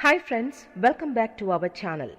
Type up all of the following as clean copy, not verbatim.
Hi friends, welcome back to our channel.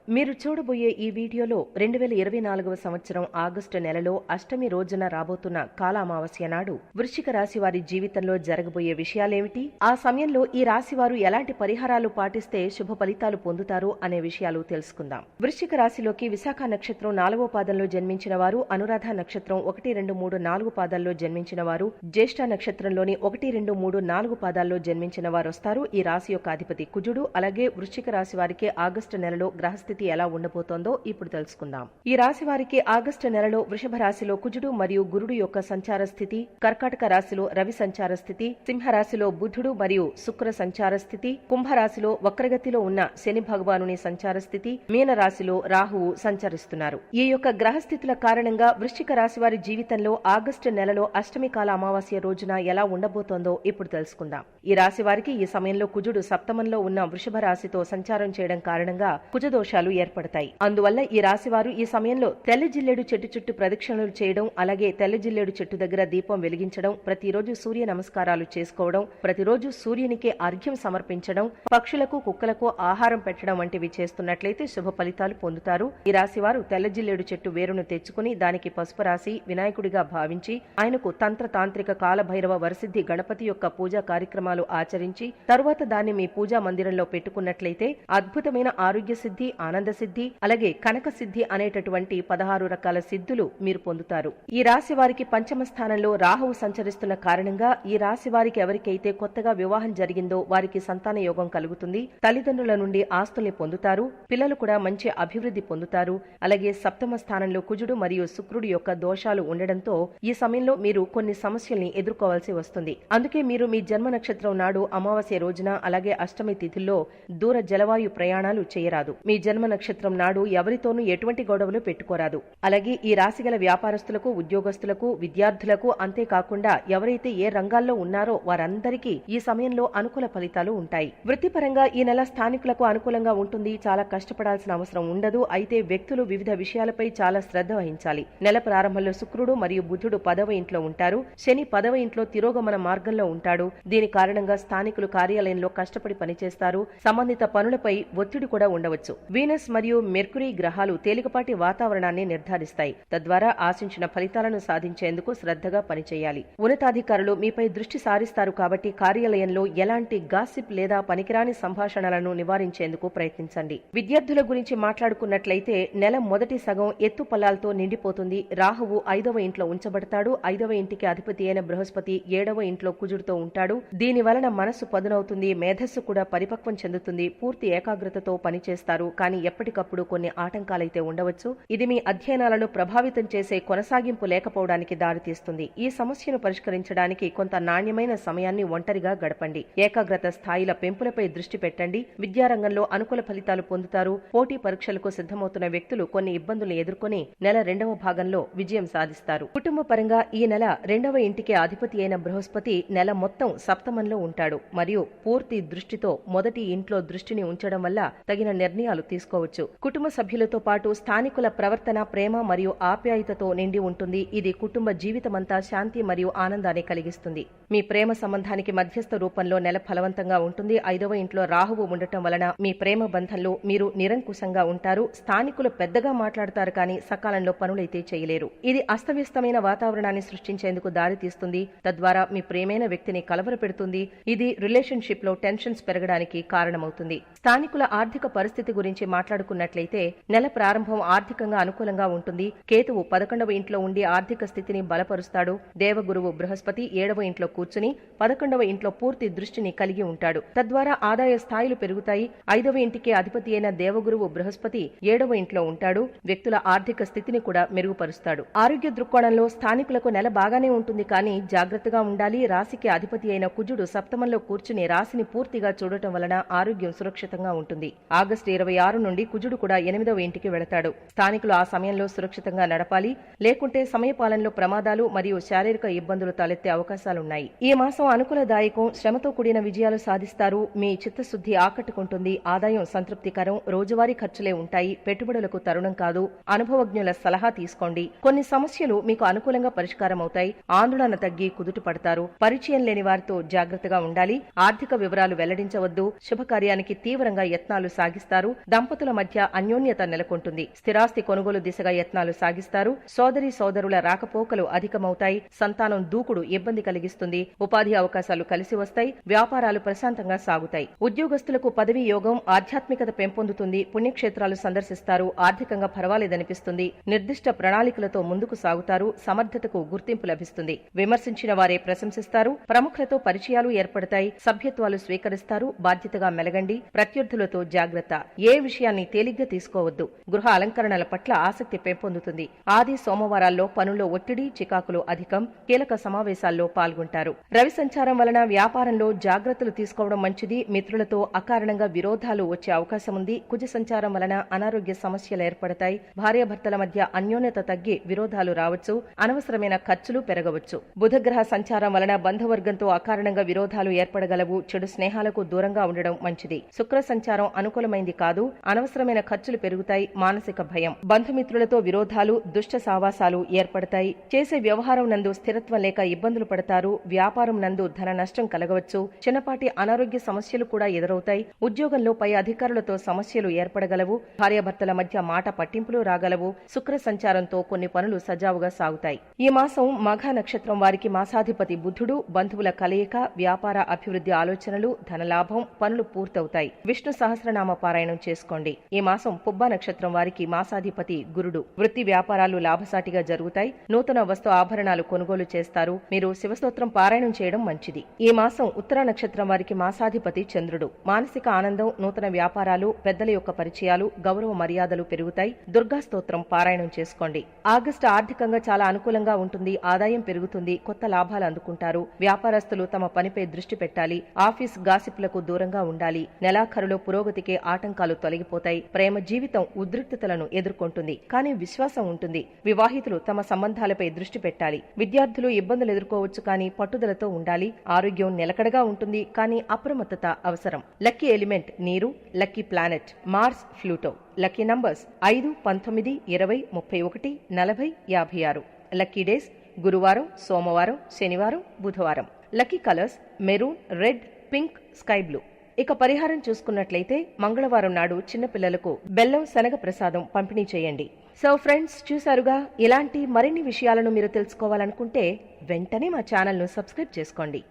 మీరు చూడబోయే ఈ వీడియోలో 2024వ సంవత్సరం ఆగస్టు నెలలో అష్టమి రోజున రాబోతున్న కాల అమావాస్య నాడు వృశ్చిక రాశి వారి జీవితంలో జరగబోయే విషయాలేమిటి, ఆ సమయంలో ఈ రాశి వారు ఎలాంటి పరిహారాలు పాటిస్తే శుభ ఫలితాలు పొందుతారు అనే విషయాలు తెలుసుకుందాం. వృశ్చిక రాశిలోకి విశాఖ నక్షత్రం 4వ పాదంలో జన్మించిన వారు, అనురాధ నక్షత్రం 1, 2, 3, 4 పాదాల్లో జన్మించిన వారు, జ్యేష్ఠ నక్షత్రంలోని 1, 2, 3, 4 పాదాల్లో జన్మించిన వారు వస్తారు. ఈ రాశి యొక్క అధిపతి కుజుడు. అలాగే వృశ్చిక రాశి వారికి ఆగస్టు నెలలో గ్రహస్థితి ఎలా ఉండబోతోందో ఇప్పుడు తెలుసుకుందాం. ఈ రాశి వారికి ఆగస్టు నెలలో వృషభ రాశిలో కుజుడు మరియు గురుడు యొక్క సంచార స్థితి, కర్కాటక రాశిలో రవి సంచార స్థితి, సింహ రాశిలో బుధుడు మరియు శుక్ర సంచార స్థితి, కుంభరాశిలో వక్రగతిలో ఉన్న శని భగవానుని సంచార స్థితి, మీన రాశిలో రాహువు సంచరిస్తున్నారు. ఈ యొక్క గ్రహస్థితుల కారణంగా వృశ్చిక రాశి వారి జీవితంలో ఆగస్టు నెలలో అష్టమి కాల అమావాస్య రోజున ఎలా ఉండబోతోందో ఇప్పుడు తెలుసుకుందాం. ఈ రాశి వారికి ఈ సమయంలో కుజుడు సప్తమంలో ఉన్న వృషభ రాశితో సంచారం చేయడం కారణంగా కుజదోషాలు ఏర్పడతాయి. అందువల్ల ఈ రాశి వారు ఈ సమయంలో తెల్ల జిల్లేడు చెట్టు చుట్టూ ప్రదక్షిణలు చేయడం, అలాగే తెల్ల జిల్లేడు చెట్టు దగ్గర దీపం వెలిగించడం, ప్రతిరోజు సూర్య నమస్కారాలు చేసుకోవడం, ప్రతిరోజు సూర్యునికి అర్ఘ్యం సమర్పించడం, పక్షులకు కుక్కలకు ఆహారం పెట్టడం వంటివి చేస్తున్నట్లయితే శుభ ఫలితాలు పొందుతారు. ఈ రాశి వారు తెల్ల జిల్లేడు చెట్టు వేరును తెచ్చుకుని దానికి పసుపు రాసి వినాయకుడిగా భావించి ఆయనకు తంత్ర తాంత్రిక కాలభైరవ వరసిద్ధి గణపతి యొక్క పూజా కార్యక్రమాలు ఆచరించి తరువాత దాన్ని మీ పూజా మందిరంలో పెట్టుకున్నట్లయితే అద్భుతమైన ఆరోగ్య సిద్ధి, ఆనంద సిద్ధి, అలాగే కనక సిద్ధి అనేటటువంటి 16 రకాల సిద్ధులు మీరు పొందుతారు. ఈ రాశి వారికి పంచమ స్థానంలో రాహువు సంచరిస్తున్న కారణంగా ఈ రాశి వారికి ఎవరికైతే కొత్తగా వివాహం జరిగిందో వారికి సంతాన యోగం కలుగుతుంది. తల్లిదండ్రుల నుండి ఆస్తుల్ని పొందుతారు. పిల్లలు కూడా మంచి అభివృద్ధి పొందుతారు. అలాగే సప్తమ స్థానంలో కుజుడు మరియు శుక్రుడి యొక్క దోషాలు ఉండడంతో ఈ సమయంలో మీరు కొన్ని సమస్యల్ని ఎదుర్కోవాల్సి వస్తుంది. అందుకే మీరు మీ జన్మ నక్షత్రం నాడు అమావాస్య రోజున అలాగే అష్టమి తిథుల్లో దూర జలవాయు ప్రయాణాలు చేయరాదు. మీ జన్మ నక్షత్రం నాడు ఎవరితోనూ ఎటువంటి గొడవలు పెట్టుకోరాదు. అలాగే ఈ రాశిగల వ్యాపారస్తులకు, ఉద్యోగస్తులకు, విద్యార్థులకు, అంతేకాకుండా ఎవరైతే ఏ రంగాల్లో ఉన్నారో వారందరికీ ఈ సమయంలో అనుకూల ఫలితాలు ఉంటాయి. వృత్తిపరంగా ఈ నెల స్థానికులకు అనుకూలంగా ఉంటుంది. చాలా కష్టపడాల్సిన అవసరం ఉండదు. అయితే వ్యక్తులు వివిధ విషయాలపై చాలా శ్రద్ధ వహించాలి. నెల ప్రారంభంలో శుక్రుడు మరియు బుధుడు 10వ ఇంట్లో ఉంటారు. శని 10వ ఇంట్లో తిరోగమన మార్గంలో ఉంటాడు. దీని కారణంగా స్థానికులు కార్యాలయంలో కష్టపడి పనిచేస్తారు. సంబంధిత పనులపై ఒత్తిడి కూడా ఉండవచ్చు. వీనస్ మరియు మెర్కురీ గ్రహాలు తేలికపాటి వాతావరణాన్ని నిర్ధారిస్తాయి. తద్వారా ఆశించిన ఫలితాలను సాధించేందుకు శ్రద్ధగా పనిచేయాలి. ఉన్నతాధికారులు మీపై దృష్టి సారిస్తారు కాబట్టి కార్యాలయంలో ఎలాంటి గాసిప్ లేదా పనికిరాని సంభాషణలను నివారించేందుకు ప్రయత్నించండి. విద్యార్థుల గురించి మాట్లాడుకున్నట్లయితే నెల మొదటి సగం ఎత్తుపల్లాలతో నిండిపోతుంది. రాహువు 5వ ఇంట్లో ఉంచబడతాడు. 5వ ఇంటికి అధిపతి అయిన బృహస్పతి 7వ ఇంట్లో కుజుడుతో ఉంటాడు. దీని వలన మనస్సు పదునవుతుంది. మేధస్సు కూడా పరిపక్వం చెందుతుంది. పూర్తి ఏకాగ్రతతో పనిచేస్తారు. కానీ ఎప్పటికప్పుడు కొన్ని ఆటంకాలైతే ఉండవచ్చు. ఇది మీ అధ్యయనాలను ప్రభావితం చేసే కొనసాగింపు లేకపోవడానికి దారితీస్తుంది. ఈ సమస్యను పరిష్కరించడానికి కొంత నాణ్యమైన సమయాన్ని ఒంటరిగా గడపండి. ఏకాగ్రత స్థాయిల పెంపులపై దృష్టి పెట్టండి. విద్యారంగంలో అనుకూల ఫలితాలు పొందుతారు. పోటీ పరీక్షలకు సిద్ధమవుతున్న వ్యక్తులు కొన్ని ఇబ్బందులు ఎదుర్కొని నెల 2వ భాగంలో విజయం సాధిస్తారు. కుటుంబ పరంగా ఈ నెల 2వ ఇంటికి అధిపతి అయిన బృహస్పతి నెల మొత్తం సప్తమంలో ఉంటాడు మరియు పూర్తి దృష్టితో మొదటి ఇంట్లో దృష్టిని ఉంచడం వల్ల తగిన నిర్ణయాలు తీసుకోవచ్చు. కుటుంబ సభ్యులతో పాటు స్థానికుల ప్రవర్తన ప్రేమ మరియు ఆప్యాయతతో నిండి ఉంటుంది. ఇది కుటుంబ జీవితమంతా శాంతి మరియు ఆనందాన్ని కలిగిస్తుంది. మీ ప్రేమ సంబంధానికి మధ్యస్థ రూపంలో నెల ఫలవంతంగా ఉంటుంది. 5వ ఇంట్లో రాహువు ఉండటం వలన మీ ప్రేమ బంధంలో మీరు నిరంకుశంగా ఉంటారు. స్థానికులు పెద్దగా మాట్లాడతారు కానీ సకాలంలో పనులైతే చేయలేరు. ఇది అస్తవ్యస్తమైన వాతావరణాన్ని సృష్టించేందుకు దారితీస్తుంది. తద్వారా మీ ప్రేమైన వ్యక్తిని కలవరపెడుతుంది. ఇది రిలేషన్షిప్ లో టెన్షన్స్ పెరగడానికి కారణమవుతుంది. స్థానికుల ఆర్థిక పరిస్థితి గురించి మాట్లాడుకున్నట్లయితే నెల ప్రారంభం ఆర్థికంగా అనుకూలంగా ఉంటుంది. కేతువు 11వ ఇంట్లో ఉండి ఆర్థిక స్థితిని బలపరుస్తాడు. దేవగురువు బృహస్పతి 7వ ఇంట్లో కూర్చుని 11వ ఇంట్లో పూర్తి దృష్టిని కలిగి ఉంటాడు. తద్వారా ఆదాయ స్థాయిలు పెరుగుతాయి. 5వ ఇంటికి అధిపతి అయిన దేవగురువు బృహస్పతి 7వ ఇంట్లో ఉంటాడు. వ్యక్తుల ఆర్థిక స్థితిని కూడా మెరుగుపరుస్తాడు. ఆరోగ్య దృక్కోణంలో స్థానికులకు నెల బాగానే ఉంటుంది కానీ జాగ్రత్తగా ఉండాలి. రాశికి అధిపతి అయిన కుజుడు సప్తమంలో కూర్చుని రాశిని పూర్తిగా చూడటం వలన ఆరోగ్యం సురక్షితంగా ఉంటుంది. ఆగస్టు 26 నుండి కుజుడు కూడా 8వ ఇంటికి వెళతాడు. స్థానికులు ఆ సమయంలో సురక్షితంగా నడపాలి. లేకుంటే సమయపాలనలో ప్రమాదాలు మరియు శారీరక ఇబ్బందులు తలెత్తే అవకాశాలున్నాయి. ఈ మాసం అనుకూలదాయకం. శ్రమతో కూడిన విజయాలు సాధిస్తారు. మీ చిత్తశుద్ధి ఆకట్టుకుంటుంది. ఆదాయం సంతృప్తికరం. రోజువారీ ఖర్చులే ఉంటాయి. పెట్టుబడులకు తరుణం కాదు. అనుభవజ్ఞుల సలహా తీసుకోండి. కొన్ని సమస్యలు మీకు అనుకూలంగా పరిష్కారం అవుతాయి. ఆందోళన తగ్గి కుదుట పడతారు. పరిచయం లేని వారితో జాగ్రత్త జాగ్రత్తగా ఉండాలి. ఆర్థిక వివరాలు వెల్లడించవద్దు. శుభకార్యానికి తీవ్రంగా యత్నాలు సాగిస్తారు. దంపతుల మధ్య అన్యోన్యత నెలకొంటుంది. స్థిరాస్తి కొనుగోలు దిశగా యత్నాలు సాగిస్తారు. సోదరి సోదరుల రాకపోకలు అధికమవుతాయి. సంతానం దూకుడు ఇబ్బంది కలిగిస్తుంది. ఉపాధి అవకాశాలు కలిసి వస్తాయి. వ్యాపారాలు ప్రశాంతంగా సాగుతాయి. ఉద్యోగస్తులకు పదవీ యోగం, ఆధ్యాత్మికత పెంపొందుతుంది. పుణ్యక్షేత్రాలు సందర్శిస్తారు. ఆర్థికంగా పర్వాలేదనిపిస్తుంది. నిర్దిష్ట ప్రణాళికలతో ముందుకు సాగుతారు. సమర్థతకు గుర్తింపు లభిస్తుంది. విమర్శించిన వారే ప్రశంసిస్తారు. ప్రముఖులతో పరిచయాలు ఏర్పడతాయి. సభ్యత్వాలు స్వీకరిస్తారు. బాధ్యతగా మెలగండి. ప్రత్యర్థులతో జాగ్రత్త. ఏ విషయాన్ని తేలిగ్గా తీసుకోవద్దు. గృహ అలంకరణల పట్ల ఆసక్తి పెంపొందుతుంది. ఆది సోమవారాల్లో పనుల్లో ఒత్తిడి, చికాకులు అధికం. కీలక సమావేశాల్లో పాల్గొంటారు. రవి సంచారం వలన వ్యాపారంలో జాగ్రత్తలు తీసుకోవడం మంచిది. మిత్రులతో అకారణంగా విరోధాలు వచ్చే అవకాశం ఉంది. కుజ సంచారం వలన అనారోగ్య సమస్యలు ఏర్పడతాయి. భార్యాభర్తల మధ్య అన్యోన్యత తగ్గి విరోధాలు రావచ్చు. అనవసరమైన ఖర్చులు పెరగవచ్చు. బుధగ్రహ సంచారం వలన బంధువర్గంతో అకారణంగా విరోధాలు ఏర్పడగలవు. చెడు స్నేహాలకు దూరంగా ఉండడం మంచిది. శుక్ర సంచారం అనుకూలమైంది కాదు. అనవసరమైన ఖర్చులు పెరుగుతాయి. మానసిక భయం. బంధుమిత్రులతో విరోధాలు, దుష్ట సావాసాలు ఏర్పడతాయి. చేసే వ్యవహారం నందు స్థిరత్వం లేక ఇబ్బందులు పడతారు. వ్యాపారం నందు ధన నష్టం కలగవచ్చు. చిన్నపాటి అనారోగ్య సమస్యలు కూడా ఎదురవుతాయి. ఉద్యోగంలో పై అధికారులతో సమస్యలు ఏర్పడగలవు. భార్యాభర్తల మధ్య మాట పట్టింపులు రాగలవు. శుక్ర సంచారంతో కొన్ని పనులు సజావుగా సాగుతాయి. ఈ మాసం మఘ నక్షత్రం వారికి మాసాధిపతి బుధుడు. బంధువుల కలయిక, వ్యాపార అభివృద్ధి ఆలోచనలు, ధనలాభం, పనులు పూర్తవుతాయి. విష్ణు సహస్రనామ పారాయణం చేసుకోండి. ఈ మాసం పుబ్బ నక్షత్రం వారికి మాసాధిపతి గురుడు. వృత్తి వ్యాపారాలు లాభసాటిగా జరుగుతాయి. నూతన వస్తు ఆభరణాలు కొనుగోలు చేస్తారు. మీరు శివస్తోత్రం పారాయణం చేయడం మంచిది. ఈ మాసం ఉత్తర నక్షత్రం వారికి మాసాధిపతి చంద్రుడు. మానసిక ఆనందం, నూతన వ్యాపారాలు, పెద్దల యొక్క పరిచయాలు, గౌరవ మర్యాదలు పెరుగుతాయి. దుర్గా స్తోత్రం పారాయణం చేసుకోండి. ఆగస్టు ఆర్థికంగా చాలా అనుకూలంగా ఉంటుంది. ఆదాయం పెరుగుతుంది. కొత్త లాభాలు అందుకుంటారు. వ్యాపారస్తులు తమ పనిపై దృష్టి పెట్టాలి. ఆఫీస్ గాసిపులకు దూరంగా ఉండాలి. నెలాఖరులో పురోగతికి ఆటంకాలు తొలగిపోతాయి. ప్రేమ జీవితం ఉద్రిక్తతలను ఎదుర్కొంటుంది. కానీ విశ్వాసం ఉంటుంది. వివాహితులు తమ సంబంధాలపై దృష్టి పెట్టాలి. విద్యార్థులు ఇబ్బందులు ఎదుర్కోవచ్చు, కానీ పట్టుదలతో ఉండాలి. ఆరోగ్యం నిలకడగా ఉంటుంది, కానీ అప్రమత్తత అవసరం. లక్కీ ఎలిమెంట్ నీరు. Lucky planet Mars, Pluto. Lucky numbers 5, 19, 20, 31, 40, 56. Lucky days గురువారం, సోమవారం, శనివారం, బుధవారం. Lucky colours maroon, red, pink, sky blue. ఇక పరిహారం చూసుకున్నట్లయితే మంగళవారం నాడు చిన్నపిల్లలకు బెల్లం, శనగ ప్రసాదం పంపిణీ చేయండి. సో ఫ్రెండ్స్, చూసారుగా. ఇలాంటి మరిన్ని విషయాలను మీరు తెలుసుకోవాలనుకుంటే వెంటనే మా ఛానల్ను సబ్స్క్రైబ్ చేసుకోండి.